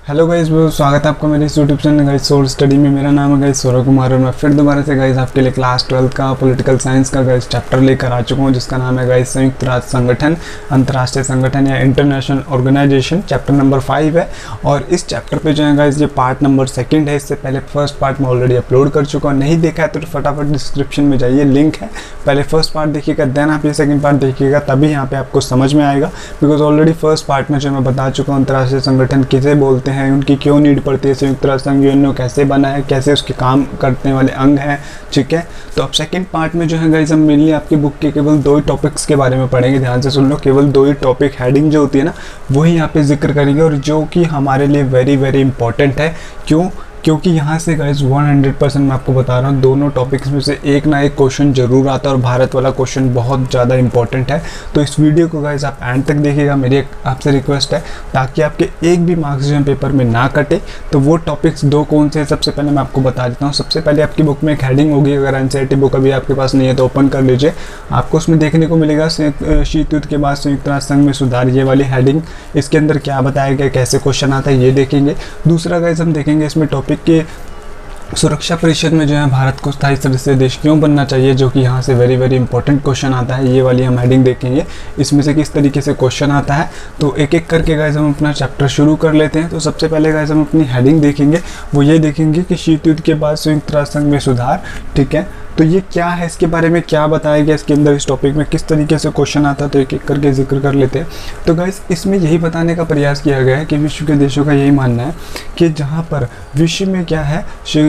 Hello guys, बहुत स्वागत है आपका मेरे इस YouTube channel guys Soul Study में। मेरा नाम है गाइस सौरभ कुमार और मैं फिर दोबारा से गाइस आपके लिए क्लास 12 का पॉलिटिकल साइंस का गाइस चैप्टर लेकर आ चुका हूँ, जिसका नाम है गाइस संयुक्त राष्ट्र संगठन, अंतर्राष्ट्रीय संगठन या इंटरनेशनल ऑर्गेनाइजेशन। चैप्टर नंबर 5 है और इस चैप्टर पे जो है गाइस ये पार्ट नंबर 2 है। इससे पहले फर्स्ट पार्ट मैं ऑलरेडी अपलोड कर चुका हूँ। नहीं देखा है तो फटाफट डिस्क्रिप्शन में जाइए, लिंक है। पहले फर्स्ट पार्ट देखिएगा, देन आप ये सेकंड पार्ट देखिएगा, तभी यहाँ पे आपको समझ में आएगा। बिकॉज ऑलरेडी फर्स्ट पार्ट में जो मैं बता चुका हूँ अंतर्राष्ट्रीय संगठन किसे बोलते हैं, उनकी क्यों नीड पड़ती है, संयुक्त राष्ट्र संघ यूएनओ कैसे बना है, कैसे उसके काम करने वाले अंग हैं। ठीक है, तो अब सेकंड पार्ट में जो है गाइस हम मेनली आपकी बुक के केवल 2 ही टॉपिक्स के बारे में पढ़ेंगे। ध्यान से सुन लो, केवल 2 ही टॉपिक, हेडिंग जो होती है ना वही यहाँ पे जिक्र करेंगे, और जो कि हमारे लिए वेरी वेरी इंपॉर्टेंट है। क्योंकि यहाँ से गाइस 100% मैं आपको बता रहा हूँ, दोनों टॉपिक्स में से एक ना एक क्वेश्चन जरूर आता है और भारत वाला क्वेश्चन बहुत ज़्यादा इंपॉर्टेंट है। तो इस वीडियो को गाइस आप एंड तक देखिएगा, मेरी आपसे रिक्वेस्ट है, ताकि आपके एक भी मार्क्स जो पेपर में ना कटे। तो वो टॉपिक्स 2 कौन से हैं सबसे पहले मैं आपको बता देता हूँ। सबसे पहले आपकी बुक में एक हेडिंग होगी, अगर एनसीईआरटी बुक अभी आपके पास नहीं है तो ओपन कर लीजिए। आपको उसमें देखने को मिलेगा शीत युद्ध के बाद संयुक्त राष्ट्र संघ में सुधार, ये वाली हेडिंग। इसके अंदर क्या बताया गया, कैसे क्वेश्चन आता है, ये देखेंगे। दूसरा गाइस हम देखेंगे इसमें टॉपिक के सुरक्षा परिषद में जो है भारत को स्थायी सदस्य देश क्यों बनना चाहिए, जो कि यहाँ से वेरी वेरी इंपॉर्टेंट क्वेश्चन आता है। ये वाली हम हेडिंग देखेंगे, इसमें से किस तरीके से क्वेश्चन आता है। तो एक एक करके गाइस हम अपना चैप्टर शुरू कर लेते हैं। तो सबसे पहले गाइस हम अपनी हेडिंग देखेंगे, वो ये देखेंगे कि शीत युद्ध के बाद संयुक्त राष्ट्र संघ में सुधार। ठीक है, तो ये क्या है, इसके बारे में क्या बताया गया इसके अंदर, इस टॉपिक में किस तरीके से क्वेश्चन आता है, तो एक एक करके जिक्र कर लेते हैं। तो गाइस इसमें यही बताने का प्रयास किया गया है कि विश्व के देशों का यही मानना है कि जहाँ पर विश्व में क्या है,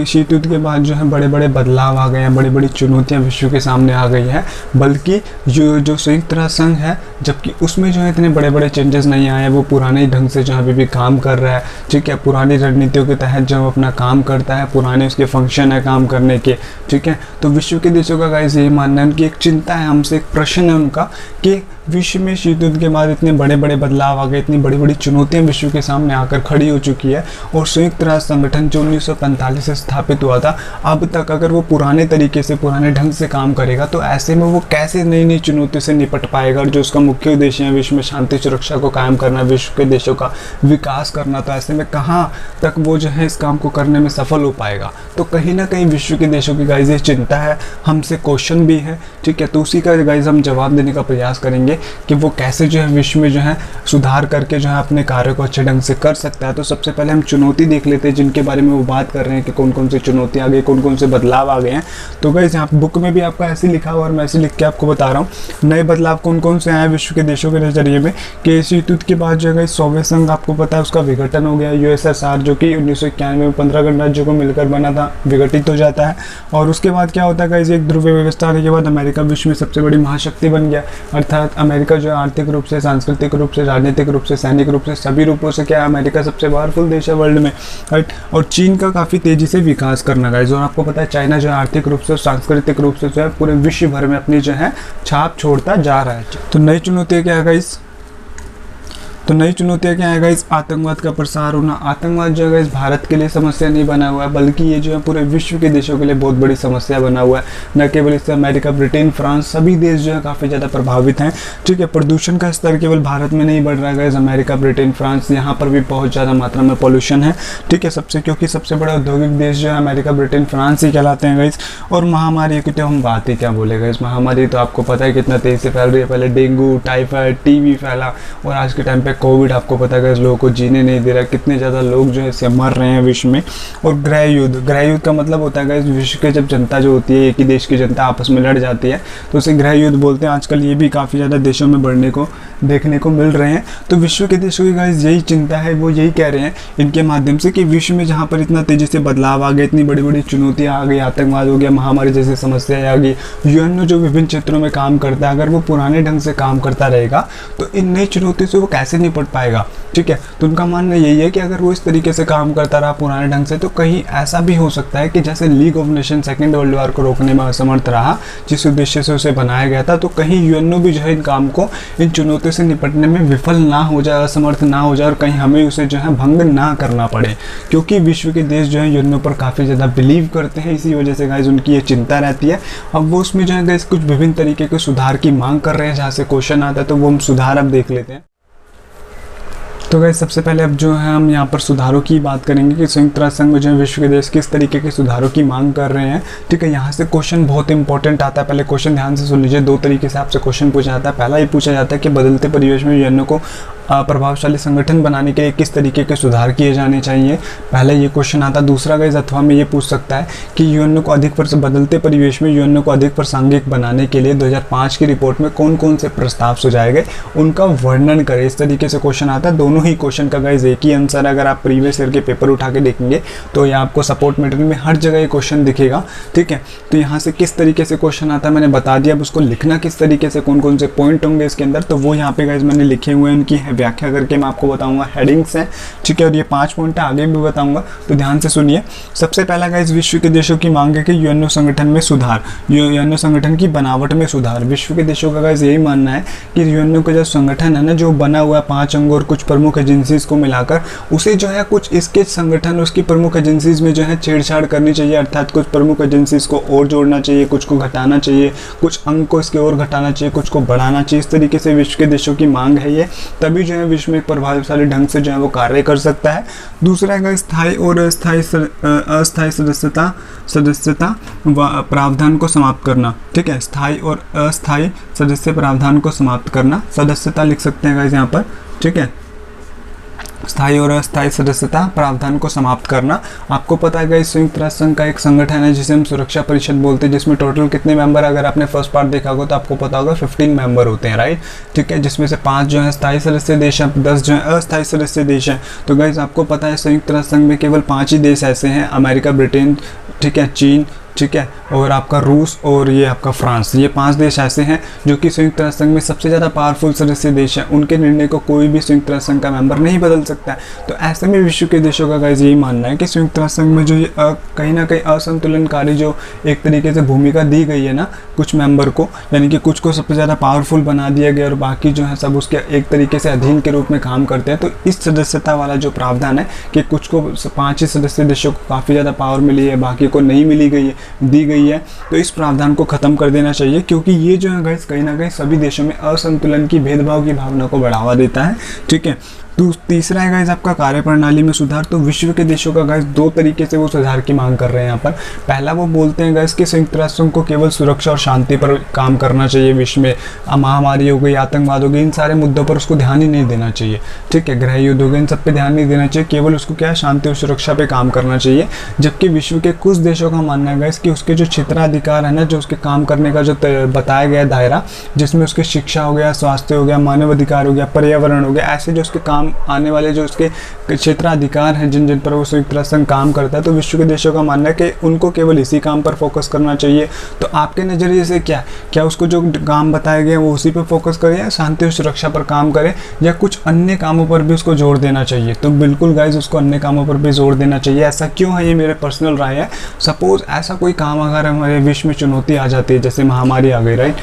शीत युद्ध के बाद जो है बड़े बड़े बदलाव आ गए हैं, बड़ी बड़ी चुनौतियाँ विश्व के सामने आ गई हैं। बल्कि जो संयुक्त राष्ट्र संघ है, जबकि उसमें जो है इतने बड़े बड़े चेंजेस नहीं आए हैं, वो पुराने ढंग से जो अभी भी काम कर रहा है। ठीक है, पुरानी रणनीतियों के तहत जो अपना काम करता है, पुराने उसके फंक्शन है काम करने के। ठीक है, तो विश्व के देशों का गाइस यही मानना है, उनकी एक चिंता है, हमसे एक प्रश्न है उनका कि विश्व में शीत युद्ध के बाद इतने बड़े बड़े बदलाव आ गए, इतनी बड़ी बड़ी चुनौतियां विश्व के सामने आकर खड़ी हो चुकी है। और संयुक्त राष्ट्र संगठन जो 1945 से स्थापित हुआ था, अब तक अगर वो पुराने तरीके से, पुराने ढंग से काम करेगा, तो ऐसे में वो कैसे नई नई चुनौतियों से निपट पाएगा। और जो उसका मुख्य उद्देश्य है विश्व में शांति सुरक्षा को कायम करना, विश्व के देशों का विकास करना, तो ऐसे में कहाँ तक वो जो है इस काम को करने में सफल हो पाएगा। तो कहीं ना कहीं विश्व के देशों की गाइस ये चिंता है, हमसे क्वेश्चन भी है। ठीक है, तो उसी का गाइस हम जवाब देने का प्रयास करेंगे कि वो कैसे जो है विश्व में जो है सुधार करके जो है अपने कार्य को अच्छे ढंग से कर सकता है। तो सबसे पहले हम चुनौती देख लेते हैं, जिनके बारे में वो बात कर रहे हैं कि कौन कौन सी चुनौती आ गई, कौन कौन से बदलाव आ गए हैं। तो गाइस यहाँ बुक में भी आपका ऐसे लिखा हुआ और मैं ऐसे लिख के आपको बता रहा हूँ, नए बदलाव कौन कौन से आए विश्व के देशों के नजरिए में। कि शीत युद्ध के बाद जो है सोवियत संघ, आपको पता है उसका विघटन हो गया। यूएसएसआर जो कि 1991 में 15 गणराज्यों को मिलकर बना था, विघटित हो जाता है। और उसके बाद क्या होता है गाइस, एक ध्रुवीय व्यवस्था आने के बाद अमेरिका विश्व में सबसे बड़ी महाशक्ति बन गया। अर्थात अमेरिका जो है आर्थिक रूप से, सांस्कृतिक रूप से, राजनीतिक रूप से, सैनिक रूप से, सभी रूपों से क्या है, अमेरिका सबसे पावरफुल देश है वर्ल्ड में। राइट, और चीन का काफ़ी तेजी से विकास करना गाइस। और आपको पता है चाइना जो है आर्थिक रूप से, सांस्कृतिक रूप से जो है पूरे विश्व भर में अपनी जो है छाप छोड़ता जा रहा है। तो नई चुनौतियाँ क्या है गाइस, तो नई चुनौतियाँ क्या है गाइस, आतंकवाद का प्रसार होना। आतंकवाद जो है गाइस भारत के लिए समस्या नहीं बना हुआ है, बल्कि ये जो है पूरे विश्व के देशों के लिए बहुत बड़ी समस्या बना हुआ है। न केवल इससे अमेरिका, ब्रिटेन, फ्रांस, सभी देश जो है काफ़ी ज़्यादा प्रभावित हैं। ठीक है, प्रदूषण का स्तर केवल भारत में नहीं बढ़ रहा है गाइस, अमेरिका, ब्रिटेन, फ्रांस, यहाँ पर भी बहुत ज़्यादा मात्रा में पॉल्यूशन है। ठीक है, क्योंकि सबसे बड़ा औद्योगिक देश जो है अमेरिका, ब्रिटेन, फ्रांस ही कहलाते हैं गाइस। और महामारी की तो हम बात ही क्या बोले गाइस, महामारी तो आपको पता है कितना तेज़ी से फैल रही है। पहले डेंगू, टाइफाइड, टीबी फैला, और आज के टाइम पे कोविड आपको पता है लोगों को जीने नहीं दे रहा, कितने ज़्यादा लोग जो है इससे मर रहे हैं विश्व में। और गृह युद्ध का मतलब होता है विश्व के जब जनता जो होती है, एक ही देश की जनता आपस में लड़ जाती है, तो उसे गृह युद्ध बोलते हैं। आजकल ये भी काफ़ी ज़्यादा देशों में बढ़ने को देखने को मिल रहे हैं। तो विश्व के देशों की गाइस यही चिंता है, वो यही कह रहे हैं इनके माध्यम से कि विश्व में जहाँ पर इतना तेज़ी से बदलाव आ गए, इतनी बड़ी बड़ी चुनौतियाँ आ गई, आतंकवाद हो गया, महामारी जैसी समस्याएं आ गई, यूएनओ जो विभिन्न क्षेत्रों में काम करता है, अगर वो पुराने ढंग से काम करता रहेगा तो इन नई चुनौतियों से वो कैसे निपट पाएगा। ठीक है, तो उनका मानना यही है कि अगर वो इस तरीके से काम करता रहा पुराने ढंग से, तो कहीं ऐसा भी हो सकता है कि जैसे league of nation second world war को रोकने में असमर्थ रहा, जिस उद्देश्य से उसे बनाया गया था, तो कहीं यूएनओ भी जो है इन काम को, इन चुनौतियों से निपटने में विफल ना हो जाए, असमर्थ ना हो जाए, और कहीं हमें उसे जो है भंग ना करना पड़े। क्योंकि विश्व के देश जो है यूएनओ पर काफ़ी ज़्यादा बिलीव करते हैं, इसी वजह से गाइस उनकी ये चिंता रहती है। अब वो उसमें जो है गाइस कुछ विभिन्न तरीके के सुधार की मांग कर रहे हैं, जहाँ से क्वेश्चन आता है, तो वो हम सुधार अब देख लेते हैं। तो गाइस सबसे पहले अब जो है हम यहाँ पर सुधारों की बात करेंगे कि संयुक्त राष्ट्र संघ में जो है विश्व के देश किस तरीके के सुधारों की मांग कर रहे हैं। ठीक है, यहाँ से क्वेश्चन बहुत इंपॉर्टेंट आता है। पहले क्वेश्चन ध्यान से सुन लीजिए। 2 तरीके से आपसे क्वेश्चन पूछा जाता है। पहला ये पूछा जाता है कि बदलते परिवेश में यूएनओ को प्रभावशाली संगठन बनाने के लिए किस तरीके के सुधार किए जाने चाहिए, पहले ये क्वेश्चन आता है। दूसरा गाइस अथवा में ये पूछ सकता है कि यूएनओ को अधिक बदलते परिवेश में यूएनओ को अधिक प्रासंगिक बनाने के लिए 2005 की रिपोर्ट में कौन कौन से प्रस्ताव सुझाए गए, उनका वर्णन करें। इस तरीके से क्वेश्चन आता है। दोनों ही क्वेश्चन का गाइस एक ही आंसर है। अगर आप प्रीवियस ईयर के पेपर उठा के देखेंगे तो ये आपको सपोर्ट मटेरियल में हर जगह ये क्वेश्चन दिखेगा। ठीक है, तो यहाँ से किस तरीके से क्वेश्चन आता है मैंने बता दिया। अब उसको लिखना किस तरीके से, कौन कौन से पॉइंट होंगे इसके अंदर, तो वो यहाँ पे गाइस मैंने लिखे हुए हैं। उनकी व्याख्या करके मैं आपको बताऊंगा, हेडिंग्स हैं। ठीक है, और ये 5 पॉइंट आगे भी बताऊंगा, तो ध्यान से सुनिए। सबसे पहला गाइस विश्व के देशों की मांग है कि यूएनओ संगठन में सुधार, यूएनओ संगठन की बनावट में सुधार। विश्व के देशों का गाइस यही मानना है कि यूएनओ का जो संगठन है ना, जो बना हुआ 5 अंगों और कुछ प्रमुख एजेंसीज को मिलाकर, उसे जो है कुछ इसके संगठन उसकी प्रमुख एजेंसीज में जो है छेड़छाड़ करनी चाहिए। अर्थात कुछ प्रमुख एजेंसीज को और जोड़ना चाहिए, कुछ को घटाना चाहिए, कुछ अंग को इसके और घटाना चाहिए, कुछ को बढ़ाना चाहिए। इस तरीके से विश्व के देशों की मांग है ये, तभी जो है विश्व में एक प्रभावशाली ढंग से जो है वो कार्य कर सकता है। दूसरा है स्थायी और अस्थायी सदस्यता प्रावधान को समाप्त करना। ठीक है, स्थायी और अस्थायी सदस्य प्रावधान को समाप्त करना, सदस्यता लिख सकते हैं गाइस यहाँ पर। ठीक है, स्थायी और अस्थायी सदस्यता प्रावधान को समाप्त करना। आपको पता है गाइस संयुक्त राष्ट्र संघ का एक संगठन है जिसे हम सुरक्षा परिषद बोलते हैं, जिसमें टोटल कितने मेंबर, अगर आपने फर्स्ट पार्ट देखा होगा तो आपको पता होगा 15 मेंबर होते हैं, राइट। ठीक है, जिसमें से 5 जो है स्थायी सदस्य देश हैं, 10 जो है अस्थायी सदस्य देश हैं। तो गाइस आपको पता है संयुक्त राष्ट्र संघ में केवल 5 ही देश ऐसे हैं, अमेरिका, ब्रिटेन, ठीक है, चीन, ठीक है, और आपका रूस और ये आपका फ्रांस। ये 5 देश ऐसे हैं जो कि संयुक्त राष्ट्र संघ में सबसे ज़्यादा पावरफुल सदस्य देश हैं। उनके निर्णय को कोई भी संयुक्त राष्ट्र संघ का मेंबर नहीं बदल सकता है। तो ऐसे में विश्व के देशों का गाइस यही मानना है कि संयुक्त राष्ट्र संघ में जो ये कहीं ना कहीं असंतुलनकारी जो एक तरीके से भूमिका दी गई है ना कुछ मेंबर को, यानी कि कुछ को सबसे ज़्यादा पावरफुल बना दिया गया और बाकी जो है सब उसके एक तरीके से अधीन के रूप में काम करते हैं। तो इस सदस्यता वाला जो प्रावधान है कि कुछ को 5 ही सदस्य देशों को काफ़ी ज़्यादा पावर मिली है, बाकी को नहीं मिली गई है, दी गई है, तो इस प्रावधान को खत्म कर देना चाहिए, क्योंकि ये जो है गाइस कहीं ना कहीं सभी देशों में असंतुलन की, भेदभाव की भावना को बढ़ावा देता है। ठीक है, तो तीसरा है गाइस आपका कार्यप्रणाली में सुधार। तो विश्व के देशों का गाइस 2 तरीके से वो सुधार की मांग कर रहे हैं यहाँ पर। पहला वो बोलते हैं गाइस कि संयुक्त राष्ट्र को केवल सुरक्षा और शांति पर काम करना चाहिए। विश्व में महामारी हो गई, आतंकवाद हो गई, इन सारे मुद्दों पर उसको ध्यान ही नहीं देना चाहिए। ठीक है, गृह युद्ध हो गए, इन सब पे ध्यान नहीं देना चाहिए, केवल उसको क्या है शांति और सुरक्षा पे काम करना चाहिए। जबकि विश्व के कुछ देशों का मानना है गाइस कि उसके जो क्षेत्राधिकार है ना, जो उसके काम करने का जो बताया गया दायरा, जिसमें उसके शिक्षा हो गया, स्वास्थ्य हो गया, मानव अधिकार हो गया, पर्यावरण हो गया, ऐसे जो उसके काम आने वाले जो उसके क्षेत्राधिकार हैं जिन जिन पर वो संयुक्त राष्ट्र संघ काम करता है, तो विश्व के देशों का मानना है कि उनको केवल इसी काम पर फोकस करना चाहिए। तो आपके नज़रिए से क्या उसको जो काम बताया गया वो उसी पर फोकस करे, या शांति और सुरक्षा पर काम करे, या कुछ अन्य कामों पर भी उसको जोर देना चाहिए? तो बिल्कुल गाइस उसको अन्य कामों पर भी जोर देना चाहिए। ऐसा क्यों है, ये मेरे पर्सनल राय है। सपोज ऐसा कोई काम अगर हमारे विश्व में चुनौती आ जाती है, जैसे महामारी आ गई, राइट,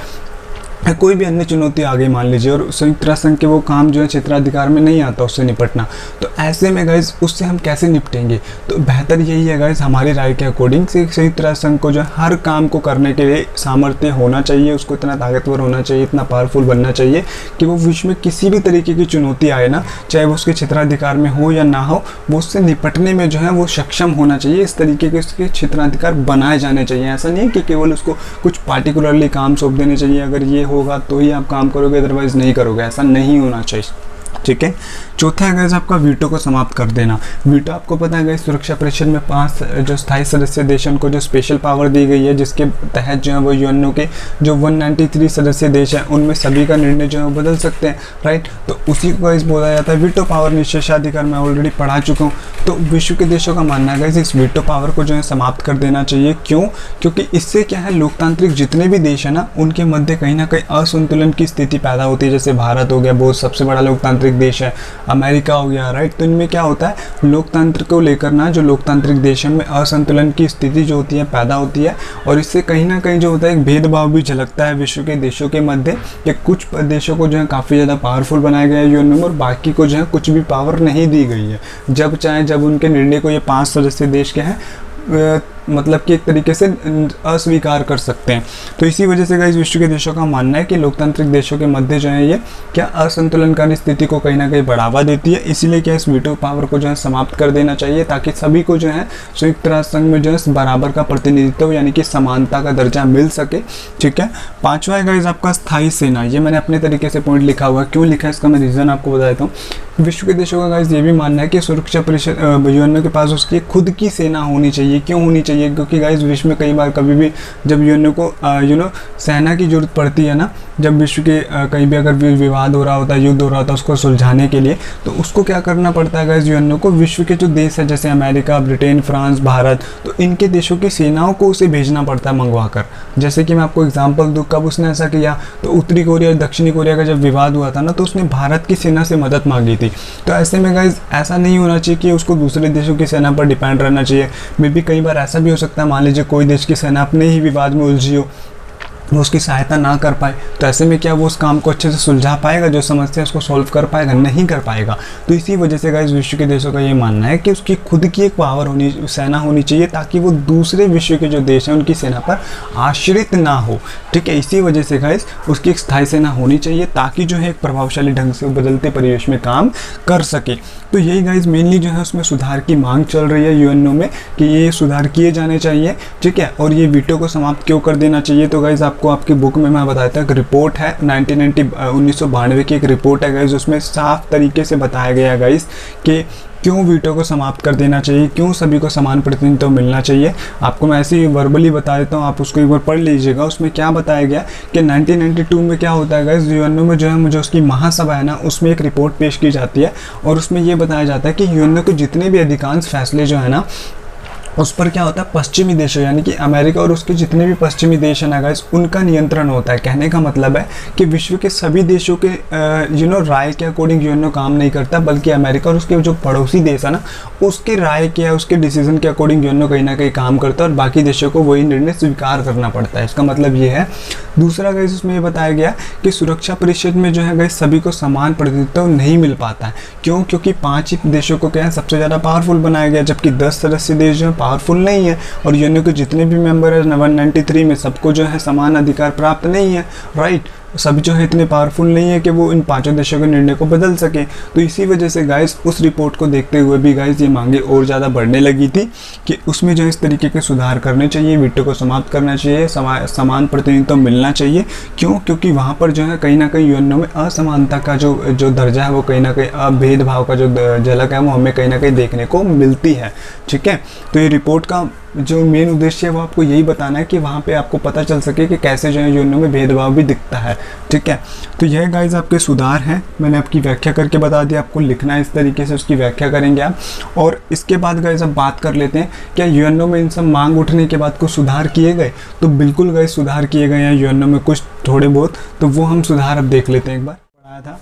कोई भी अन्य चुनौती आ गई मान लीजिए, और संयुक्त राष्ट्र संघ के वो काम जो है क्षेत्राधिकार में नहीं आता उससे निपटना, तो ऐसे में गाइस उससे हम कैसे निपटेंगे? तो बेहतर यही है गाइस हमारी राय के अकॉर्डिंग से संयुक्त राष्ट्र संघ को जो है हर काम को करने के लिए सामर्थ्य होना चाहिए, उसको इतना ताकतवर होना चाहिए, इतना पावरफुल बनना चाहिए कि वो विश्व में किसी भी तरीके की चुनौती आए ना, चाहे वो उसके क्षेत्राधिकार में हो या ना हो, वो उससे निपटने में जो है वो सक्षम होना चाहिए। इस तरीके के उसके क्षेत्राधिकार बनाए जाने चाहिए। ऐसा नहीं है कि केवल उसको कुछ पार्टिकुलरली काम सौंप देने चाहिए, अगर ये होगा तो ही आप काम करोगे, अदरवाइज नहीं करोगे, ऐसा नहीं होना चाहिए। ठीक है, चौथा है गाइस आपका वीटो को समाप्त कर देना। वीटो आपको पता है गाइस सुरक्षा परिषद में 5 जो स्थायी सदस्य देशों को जो स्पेशल पावर दी गई है, जिसके तहत जो है वो यूएनओ के जो 193 सदस्य देश हैं उनमें सभी का निर्णय जो है वो बदल सकते हैं, राइट। तो उसी को गाइस बोला जाता है वीटो पावर, निषेधाधिकार। मैं ऑलरेडी पढ़ा चुका हूँ। तो विश्व के देशों का मानना है गाइस इस वीटो पावर को जो है समाप्त कर देना चाहिए। क्यों? क्योंकि इससे क्या है, लोकतांत्रिक जितने भी देश है ना उनके मध्य कहीं ना कहीं असंतुलन की स्थिति पैदा होती है। जैसे भारत हो गया, बहुत सबसे बड़ा लोकतांत्रिक देश है, अमेरिका हो गया, राइट। तो इनमें क्या होता है, लोकतंत्र को लेकर ना जो लोकतांत्रिक देशों में असंतुलन की स्थिति जो होती है पैदा होती है, और इससे कहीं ना कहीं जो होता है एक भेदभाव भी झलकता है विश्व के देशों के मध्य, कि कुछ देशों को जो है काफ़ी ज़्यादा पावरफुल बनाया गया है यूएनओ में, और बाकी को जो है कुछ भी पावर नहीं दी गई है। जब चाहे जब उनके निर्णय को ये 5 सदस्य देश के हैं मतलब कि एक तरीके से अस्वीकार कर सकते हैं। तो इसी वजह से गाइस विश्व के देशों का मानना है कि लोकतांत्रिक देशों के मध्य जो है ये क्या असंतुलनकारी स्थिति को कहीं ना कहीं बढ़ावा देती है। इसीलिए क्या इस वीटो पावर को जो है समाप्त कर देना चाहिए, ताकि सभी को जो है संयुक्त राष्ट्र संघ में जो है बराबर का प्रतिनिधित्व यानी कि समानता का दर्जा मिल सके। ठीक है, पांचवा है गाइस आपका स्थायी सेना। ये मैंने अपने तरीके से पॉइंट लिखा हुआ है, क्यों लिखा है इसका मैं रीज़न आपको बता देता हूँ। विश्व के देशों का गाइस ये भी मानना है कि सुरक्षा परिषद यूएनओ के पास उसकी खुद की सेना होनी चाहिए। क्यों होनी चाहिए? क्योंकि गाइस विश्व में कई बार कभी भी जब यूएनओ को सेना की जरूरत पड़ती है ना, जब विश्व के कहीं भी अगर विवाद हो रहा होता है, युद्ध हो रहा होता है, उसको सुलझाने के लिए, तो उसको क्या करना पड़ता है गाइस यूएनओ को, विश्व के जो देश है जैसे अमेरिका, ब्रिटेन, फ्रांस, भारत, तो इनके देशों की सेनाओं को उसे भेजना पड़ता है मंगवा कर। जैसे कि मैं आपको एग्जाम्पल दूँ कब उसने ऐसा किया, तो उत्तरी कोरिया और दक्षिणी कोरिया का जब विवाद हुआ था ना, तो उसने भारत की सेना से मदद मांगी थी। तो ऐसे में गाइस ऐसा नहीं होना चाहिए कि उसको दूसरे देशों की सेना पर डिपेंड रहना चाहिए। मे बी कई बार ऐसा भी हो सकता है, मान लीजिए कोई देश की सेना अपने ही विवाद में उलझी हो, वो उसकी सहायता ना कर पाए, तो ऐसे में क्या वो उस काम को अच्छे से सुलझा पाएगा, जो समस्या उसको सॉल्व कर पाएगा? नहीं कर पाएगा। तो इसी वजह से गाइस विश्व के देशों का ये मानना है कि उसकी खुद की एक पावर होनी, सेना होनी चाहिए, ताकि वो दूसरे विश्व के जो देश हैं उनकी सेना पर आश्रित ना हो। ठीक है, इसी वजह से गाइस उसकी एक स्थायी सेना होनी चाहिए, ताकि जो है एक प्रभावशाली ढंग से बदलते परिवेश में काम कर सके। तो यही गाइस मेनली जो है उसमें सुधार की मांग चल रही है यूएनओ में कि ये सुधार किए जाने चाहिए। ठीक है, और ये वीटो को समाप्त क्यों कर देना चाहिए? तो गाइस आपको आपकी बुक में मैं बताता हूँ, एक रिपोर्ट है 1992 की एक रिपोर्ट है गाइस, उसमें साफ तरीके से बताया गया है गाइस कि क्यों वीटो को समाप्त कर देना चाहिए, क्यों सभी को समान प्रतिनिधित्व मिलना चाहिए। आपको मैं ऐसे ही वर्बली बता देता हूँ, आप उसको एक बार पढ़ लीजिएगा। उसमें क्या बताया गया कि 1992 में क्या होता है गाइस, यूएनओ में जो है मुझे उसकी महासभा है ना, उसमें एक रिपोर्ट पेश की जाती है, और उसमें ये बताया जाता है कि यूएनओ के जितने भी अधिकांश फैसले जो है ना, उस पर क्या होता है, पश्चिमी देशों यानी कि अमेरिका और उसके जितने भी पश्चिमी देश हैं ना गाइस, उनका नियंत्रण होता है। कहने का मतलब है कि विश्व के सभी देशों के राय के अकॉर्डिंग यूएनओ काम नहीं करता, बल्कि अमेरिका और उसके जो पड़ोसी देश है ना, उसके राय के या उसके डिसीजन के अकॉर्डिंग यूएनओ कहीं ना कहीं काम करता है, और बाकी देशों को वही निर्णय स्वीकार करना पड़ता है। इसका मतलब ये है। दूसरा गाइस उसमें ये बताया गया कि सुरक्षा परिषद में जो है गाइस सभी को समान प्रतिनिधित्व नहीं मिल पाता है। क्यों? क्योंकि 5 ही देशों को क्या है सबसे ज़्यादा पावरफुल बनाया गया, जबकि 10 सदस्य देश जो है पावरफुल नहीं है, और यूएनओ के जितने भी मेंबर है 193 में सबको जो है समान अधिकार प्राप्त नहीं है। राइट, सभी जो है इतने पावरफुल नहीं है कि वो इन 5 देशों के निर्णय को बदल सके। तो इसी वजह से गाइस उस रिपोर्ट को देखते हुए भी गाइस ये मांगे और ज़्यादा बढ़ने लगी थी कि उसमें जो इस तरीके के सुधार करने चाहिए, वीटो को समाप्त करना चाहिए, समान प्रतिनिधित्व मिलना चाहिए। क्यों? क्योंकि वहाँ पर जो है कहीं ना कहीं यूएनओ में असमानता का जो दर्जा है, वो कहीं ना कहीं भेदभाव का जो झलक है वो हमें कहीं ना कहीं देखने को मिलती है। ठीक है, तो ये रिपोर्ट का जो मेन उद्देश्य है वो आपको यही बताना है कि वहाँ पे आपको पता चल सके कि कैसे जो है यूएनओ में भेदभाव भी दिखता है। ठीक है, तो यह गाइस आपके सुधार हैं, मैंने आपकी व्याख्या करके बता दिया, आपको लिखना है इस तरीके से, उसकी व्याख्या करेंगे आप। और इसके बाद गाइस अब बात कर लेते हैं, क्या यूएनओ में इन सब मांग उठने के बाद कुछ सुधार किए गए? तो बिल्कुल गाइस सुधार किए गए हैं यूएनओ में कुछ थोड़े बहुत, तो वो हम सुधार अब देख लेते हैं। एक बार पढ़ाया था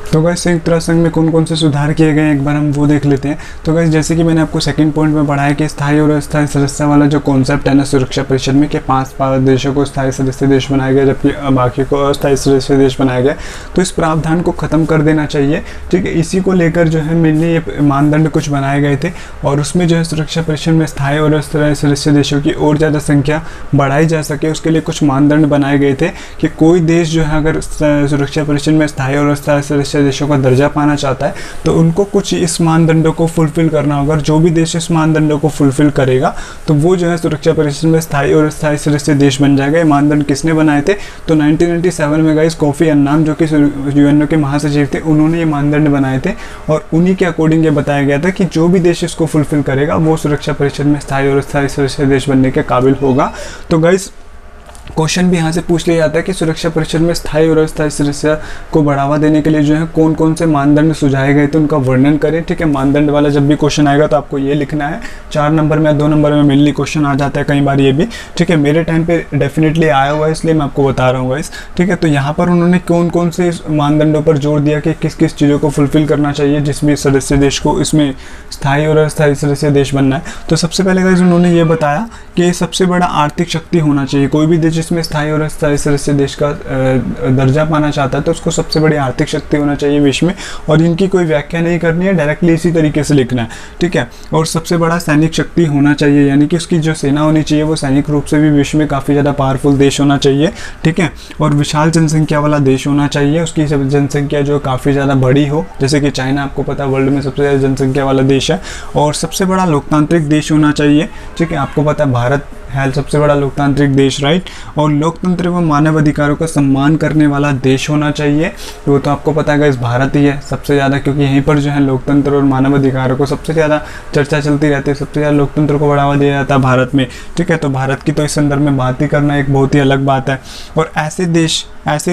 तो गाइस संयुक्त राष्ट्र संघ में कौन कौन से सुधार किए गए हैं एक बार हम वो देख लेते हैं। तो गाइस जैसे कि मैंने आपको सेकंड पॉइंट में पढ़ाया कि स्थायी और अस्थायी सदस्य वाला जो कॉन्सेप्ट है ना सुरक्षा परिषद में, कि 5 देशों को स्थायी सदस्य देश बनाया गया जबकि बाकी को अस्थायी सदस्य देश बनाया गया, तो इस प्रावधान को खत्म कर देना चाहिए। ठीक है, इसी को लेकर जो है मेनली ये मानदंड कुछ बनाए गए थे, और उसमें जो है सुरक्षा परिषद में स्थायी और अस्थायी सदस्य देशों की और ज़्यादा संख्या बढ़ाई जा सके, उसके लिए कुछ मानदंड बनाए गए थे कि कोई देश जो है अगर सुरक्षा परिषद में स्थायी और अस्थायी सदस्य देशों का दर्जा पाना चाहता है तो उनको कुछ इस मानदंडों को फुलफिल करना होगा। जो भी देश इस मानदंडों को फुलफिल करेगा तो वो जो है सुरक्षा परिषद में स्थायी और अस्थायी सदस्य देश बन जाएगा। ये मानदंड किसने बनाए थे? तो 1997 में गाइस कोफी अन्नान जो कि यूएनओ के महासचिव थे, उन्होंने ये मानदंड बनाए थे, और उन्हीं के अकॉर्डिंग ये बताया गया था कि जो भी देश इसको फुलफिल करेगा वो सुरक्षा परिषद में स्थायी और अस्थायी सदस्य देश बनने के काबिल होगा। तो गाइस क्वेश्चन भी यहाँ से पूछ लिया जाता है कि सुरक्षा परिषद में स्थायी और अस्थायी सदस्य को बढ़ावा देने के लिए जो है कौन कौन से मानदंड सुझाए गए थे, उनका वर्णन करें। ठीक है, मानदंड वाला जब भी क्वेश्चन आएगा तो आपको ये लिखना है। 4 नंबर में 2 नंबर में मेनली क्वेश्चन आ जाता है कई बार ये भी। ठीक है, मेरे टाइम पे डेफिनेटली आया हुआ है इसलिए मैं आपको बता रहा हूँ गाइस। ठीक है, तो यहाँ पर उन्होंने कौन कौन से मानदंडों पर जोर दिया कि किस किस चीज़ों को फुलफिल करना चाहिए जिसमें सदस्य देश को इसमें स्थायी और अस्थायी सदस्य देश बनना है। तो सबसे पहले गाइस उन्होंने ये बताया कि सबसे बड़ा आर्थिक शक्ति होना चाहिए। कोई भी देश जिसमें स्थायी और अस्थायी सदस्य देश का दर्जा पाना चाहता है तो उसको सबसे बड़ी आर्थिक शक्ति होना चाहिए विश्व में, और इनकी कोई व्याख्या नहीं करनी है, डायरेक्टली इसी तरीके से लिखना है, ठीक है। और सबसे बड़ा सैनिक शक्ति होना चाहिए, यानी कि उसकी जो सेना होनी चाहिए वो सैनिक रूप से भी विश्व में काफ़ी ज़्यादा पावरफुल देश होना चाहिए, ठीक है। और विशाल जनसंख्या वाला देश होना चाहिए, उसकी जनसंख्या जो काफ़ी ज़्यादा बड़ी हो, जैसे कि चाइना आपको पता है वर्ल्ड में सबसे ज़्यादा जनसंख्या वाला देश है। और सबसे बड़ा लोकतांत्रिक देश होना चाहिए, ठीक है। आपको पता है भारत है सबसे बड़ा लोकतांत्रिक देश, राइट। और लोकतंत्र व मानव अधिकारों का सम्मान करने वाला देश होना चाहिए, वो तो आपको पता है इस भारत ही है सबसे ज़्यादा, क्योंकि यहीं पर जो है लोकतंत्र और मानव अधिकारों को सबसे ज़्यादा चर्चा चलती रहती है, सबसे ज़्यादा लोकतंत्र को बढ़ावा दिया जाता है भारत में, ठीक है। तो भारत की तो इस संदर्भ में बात ही करना एक बहुत ही अलग बात है। और ऐसे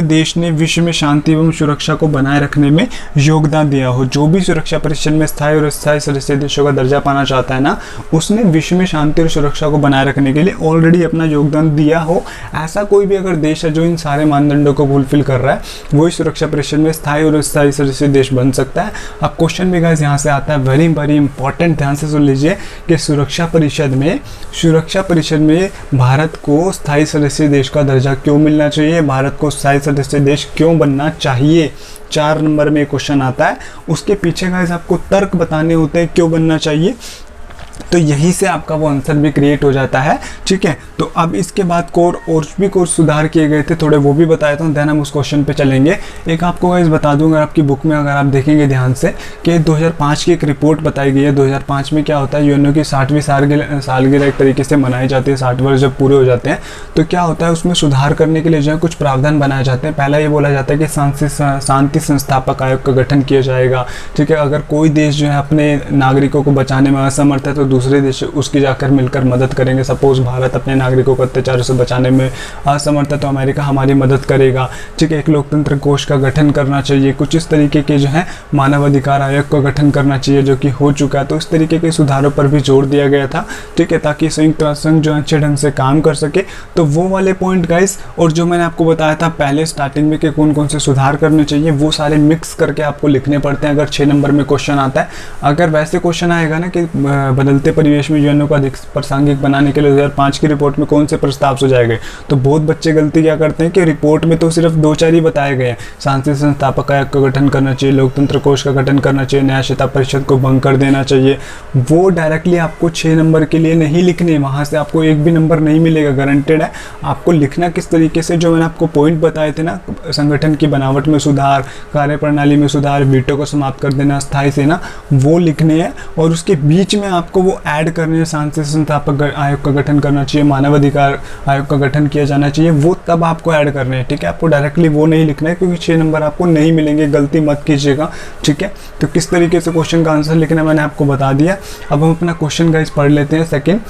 देश ने विश्व में शांति एवं सुरक्षा को बनाए रखने में योगदान दिया हो। जो भी सुरक्षा परिषद में स्थायी और अस्थायी सदस्य देशों का दर्जा पाना चाहता है ना, उसने विश्व में शांति और सुरक्षा को बनाए रखने के लिए ऑलरेडी अपना योगदान दिया हो। ऐसा कोई भी अगर देश है जो इन सारे मानदंडों को फुलफिल कर रहा है, वही सुरक्षा परिषद में स्थायी और अस्थायी सदस्य देश बन सकता है। अब क्वेश्चन भी गाइस यहाँ से आता है, वेरी वेरी इंपॉर्टेंट, ध्यान से सुन लीजिए कि सुरक्षा परिषद में भारत को स्थायी सदस्य देश का दर्जा क्यों मिलना चाहिए, भारत को स्थायी सदस्य देश क्यों बनना चाहिए, 4 नंबर में क्वेश्चन आता है। उसके पीछे गाइस आपको तर्क बताने होते हैं क्यों बनना चाहिए, तो यहीं से आपका वो आंसर भी क्रिएट हो जाता है, ठीक है। तो अब इसके बाद और भी सुधार किए गए थे थोड़े, वो भी बता देता हूँ, देन हम उस क्वेश्चन पे चलेंगे। एक आपको गाइस बता दूंगा, आपकी बुक में अगर आप देखेंगे ध्यान से कि 2005 की एक रिपोर्ट बताई गई है। 2005 में क्या होता है, यूएनओ की 60वीं सालगिरह एक तरीके से मनाई जाती है, 60 वर्ष जब पूरे हो जाते हैं तो क्या होता है उसमें सुधार करने के लिए जो है कुछ प्रावधान बनाए जाते हैं। पहला ये बोला जाता है कि शांति संस्थापक आयोग का गठन किया जाएगा, ठीक है। अगर कोई देश जो है अपने नागरिकों को बचाने में असमर्थ है तो दूसरे देश उसकी जाकर मिलकर मदद करेंगे। सपोज भारत अपने नागरिकों को अत्याचार से बचाने में असमर्थ है तो अमेरिका हमारी मदद करेगा, ठीक है। एक लोकतंत्र कोष का गठन करना चाहिए, कुछ इस तरीके के जो है मानव अधिकार आयोग का गठन करना चाहिए जो कि हो चुका है। तो इस तरीके के सुधारों पर भी जोर दिया गया था, ठीक है, ताकि संयुक्त राष्ट्र संघ जो अच्छे ढंग से काम कर सके। तो वो वाले पॉइंट गाइस, और जो मैंने आपको बताया था पहले स्टार्टिंग में कि कौन कौन से सुधार करने चाहिए, वो सारे मिक्स करके आपको लिखने पड़ते हैं अगर 6 नंबर में क्वेश्चन आता है। अगर वैसे क्वेश्चन आएगा ना कि बदलते परिवेश में यूएनओ को अधिक प्रासंगिक बनाने के लिए 2005 की रिपोर्ट में कौन से प्रस्ताव सुझाए गए, तो बहुत बच्चे गलती क्या करते हैं कि रिपोर्ट में तो सिर्फ 2-4 ही बताए गए हैं। शांति संस्थापक आयोग का गठन करना चाहिए, लोकतंत्र कोष का गठन करना चाहिए, न्यायशीलता परिषद को भंग कर देना चाहिए। वो डायरेक्टली आपको 6 नंबर के लिए नहीं लिखने, वहाँ से आपको एक भी नंबर नहीं मिलेगा, गारंटेड है। आपको लिखना किस तरीके से, जो मैंने आपको पॉइंट बताए थे ना, संगठन की बनावट में सुधार, कार्यप्रणाली में सुधार, वीटो को समाप्त कर देना, स्थायी सेना, वो लिखने हैं। और उसके बीच में आपको वो ऐड करने हैं, शांति संस्थापक आयोग का गठन करना चाहिए, मानव अधिकार आयोग का गठन किया जाना चाहिए, वो तब आपको ऐड करने हैं, ठीक है। आपको डायरेक्टली वो नहीं लिखना है क्योंकि 6 नंबर आपको नहीं मिलेंगे, गलती मत कीजिएगा, ठीक है। तो किस तरीके से क्वेश्चन का आंसर लिखना मैंने आपको बता दिया। अब हम अपना क्वेश्चन गाइस पढ़ लेते हैं सेकंड,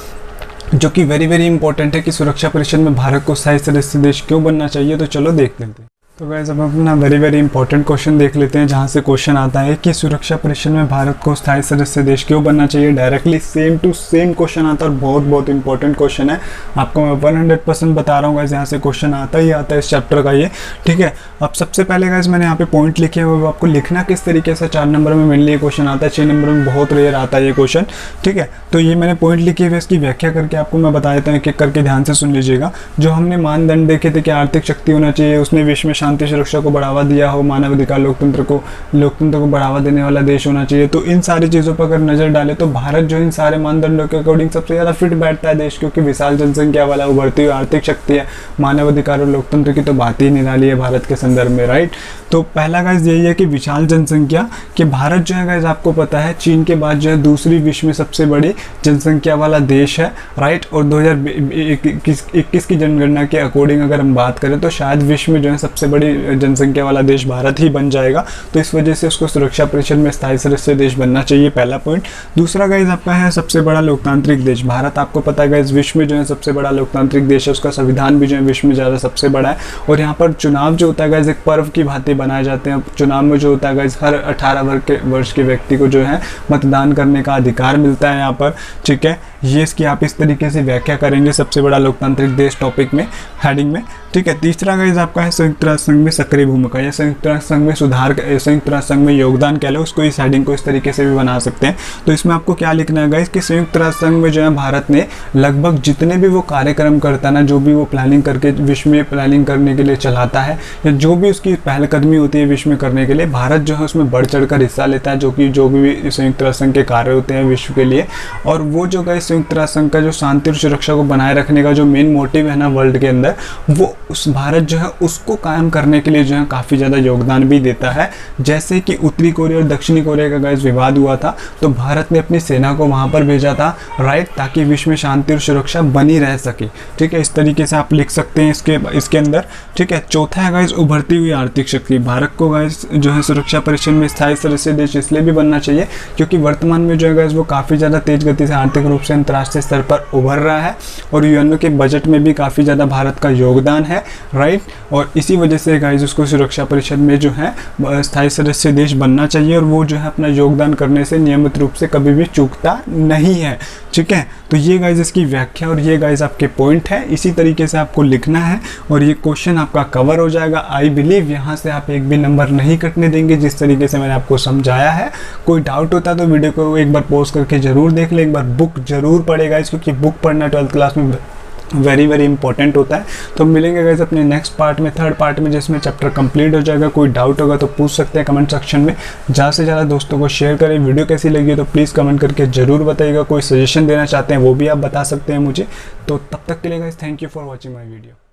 जो कि वेरी वेरी इंपॉर्टेंट है कि सुरक्षा परिषद में भारत को स्थायी सदस्य देश क्यों बनना चाहिए। तो चलो देख लेते हैं। तो गाइस अब अपना वेरी वेरी इंपॉर्टेंट क्वेश्चन देख लेते हैं, जहां से क्वेश्चन आता है कि सुरक्षा परिषद में भारत को स्थायी सदस्य देश क्यों बनना चाहिए। Directly same to same question आता है और बहुत बहुत इंपॉर्टेंट क्वेश्चन है, आपको मैं 100% बता रहा हूँ गाइस, यहाँ से क्वेश्चन आता ही आता है इस चैप्टर का ये, ठीक है। अब सबसे पहले गाइस मैंने यहाँ पे पॉइंट लिखे हुए, वो आपको लिखना किस तरीके से, 4 नंबर में मेनली ये क्वेश्चन आता है, 6 नंबर में बहुत रेयर आता है ये क्वेश्चन, ठीक है। तो ये मैंने पॉइंट लिखे हुए, इसकी व्याख्या करके आपको मैं बता देता हूँ, एक एक करके ध्यान से सुन लीजिएगा। जो हमने मानदंड देखे थे कि आर्थिक शक्ति होना चाहिए, उसने विश्व में शांति सुरक्षा को बढ़ावा दिया हो, मानव अधिकार, लोकतंत्र को बढ़ावा देने वाला देश होना चाहिए। तो इन सारी चीज़ों पर अगर नजर डाले तो भारत जो इन सारे मानदंडों के अकॉर्डिंग सबसे ज़्यादा फिट बैठता है देश, क्योंकि विशाल जनसंख्या वाला, उभरती हुई आर्थिक शक्ति है, मानव अधिकार और लोकतंत्र की तो बात ही निराली है भारत के संदर्भ में, राइट। तो पहला गाइस यही है कि विशाल जनसंख्या, कि भारत जो है गाइस आपको पता है चीन के बाद जो है दूसरी विश्व में सबसे बड़ी जनसंख्या वाला देश है, राइट। और 2021 की जनगणना के अकॉर्डिंग अगर हम बात करें तो शायद विश्व में जो है सबसे बड़ी जनसंख्या वाला देश भारत ही बन जाएगा। तो इस वजह से उसको सुरक्षा परिषद में स्थायी सदस्य देश बनना चाहिए, पहला पॉइंट। दूसरा गाइस आपका है सबसे बड़ा लोकतांत्रिक देश। भारत आपको पता है गाइस विश्व में जो है सबसे बड़ा लोकतांत्रिक देश है, उसका संविधान भी जो है विश्व में ज़्यादा सबसे बड़ा है। और यहाँ पर चुनाव जो होता है गाइस एक पर्व की भांति बनाए जाते हैं। चुनाव में जो होता है गाइस हर 18 वर्ष के व्यक्ति को जो है मतदान करने का अधिकार मिलता है यहाँ पर, ठीक है। ये इसकी आप इस तरीके से व्याख्या करेंगे सबसे बड़ा लोकतांत्रिक देश टॉपिक में, हेडिंग में, ठीक है। तीसरा गाइस आपका है संयुक्त राष्ट्र राष्ट्र संघ में सक्रिय भूमिका या संयुक्त राष्ट्र संघ में सुधार, संयुक्त राष्ट्र संघ में योगदान कह लो, उसको इस हेडिंग को इस तरीके से भी बना सकते हैं। तो इसमें आपको क्या लिखना है गाइस कि संयुक्त राष्ट्र संघ में जो है भारत ने लगभग जितने भी वो कार्यक्रम करता है ना, जो भी वो प्लानिंग करके विश्व में प्लानिंग करने के लिए चलाता है, या जो भी उसकी पहलकदमी होती है विश्व में करने के लिए, भारत जो है उसमें बढ़ चढ़ कर हिस्सा लेता है, जो भी संयुक्त राष्ट्र संघ के कार्य होते हैं विश्व के लिए। और वो जो गाइस संयुक्त राष्ट्र संघ का जो शांति और सुरक्षा को बनाए रखने का जो मेन मोटिव है ना वर्ल्ड के अंदर, वो उस भारत जो है उसको कायम करने के लिए जो है काफ़ी ज़्यादा योगदान भी देता है। जैसे कि उत्तरी कोरिया और दक्षिणी कोरिया का गाइस विवाद हुआ था, तो भारत ने अपनी सेना को वहाँ पर भेजा था, राइट, ताकि विश्व में शांति और सुरक्षा बनी रह सके। ठीक है, इस तरीके से आप लिख सकते हैं इसके अंदर। ठीक है, चौथा है गाइस उभरती हुई आर्थिक शक्ति। भारत को गाइस जो है सुरक्षा परिषद में स्थायी सदस्य देश इसलिए भी बनना चाहिए क्योंकि वर्तमान में जो है गाइस वो काफ़ी ज़्यादा तेज गति से आर्थिक रूप से अंतर्राष्ट्रीय स्तर पर उभर रहा है और यूएनओ के बजट में भी काफ़ी ज़्यादा भारत का योगदान है, राइट। और इसी वजह से गाइस उसको सुरक्षा परिषद में जो है स्थायी सदस्य देश बनना चाहिए और वो जो है अपना योगदान करने से नियमित रूप से कभी भी चूकता नहीं है। ठीक है, तो ये गाइस इसकी व्याख्या और ये गाइस आपके पॉइंट है, इसी तरीके से आपको लिखना है और ये क्वेश्चन आपका कवर हो जाएगा। आई बिलीव यहाँ से आप एक भी नंबर नहीं कटने देंगे जिस तरीके से मैंने आपको समझाया है। कोई डाउट होता तो वीडियो को एक बार पॉज करके जरूर देख ले, एक बार बुक जरूर पढ़ेगा क्योंकि बुक पढ़ना 12th क्लास में वेरी वेरी इंपॉर्टेंट होता है। तो मिलेंगे गाइस अपने नेक्स्ट पार्ट में, थर्ड पार्ट में, जिसमें चैप्टर कंप्लीट हो जाएगा। कोई डाउट होगा तो पूछ सकते हैं कमेंट सेक्शन में। ज़्यादा से ज़्यादा दोस्तों को शेयर करें। वीडियो कैसी लगी तो प्लीज़ कमेंट करके ज़रूर बताइएगा। कोई सजेशन देना चाहते हैं वो भी आप बता सकते हैं मुझे। तो तब तक के लिए guys thank you for watching my video.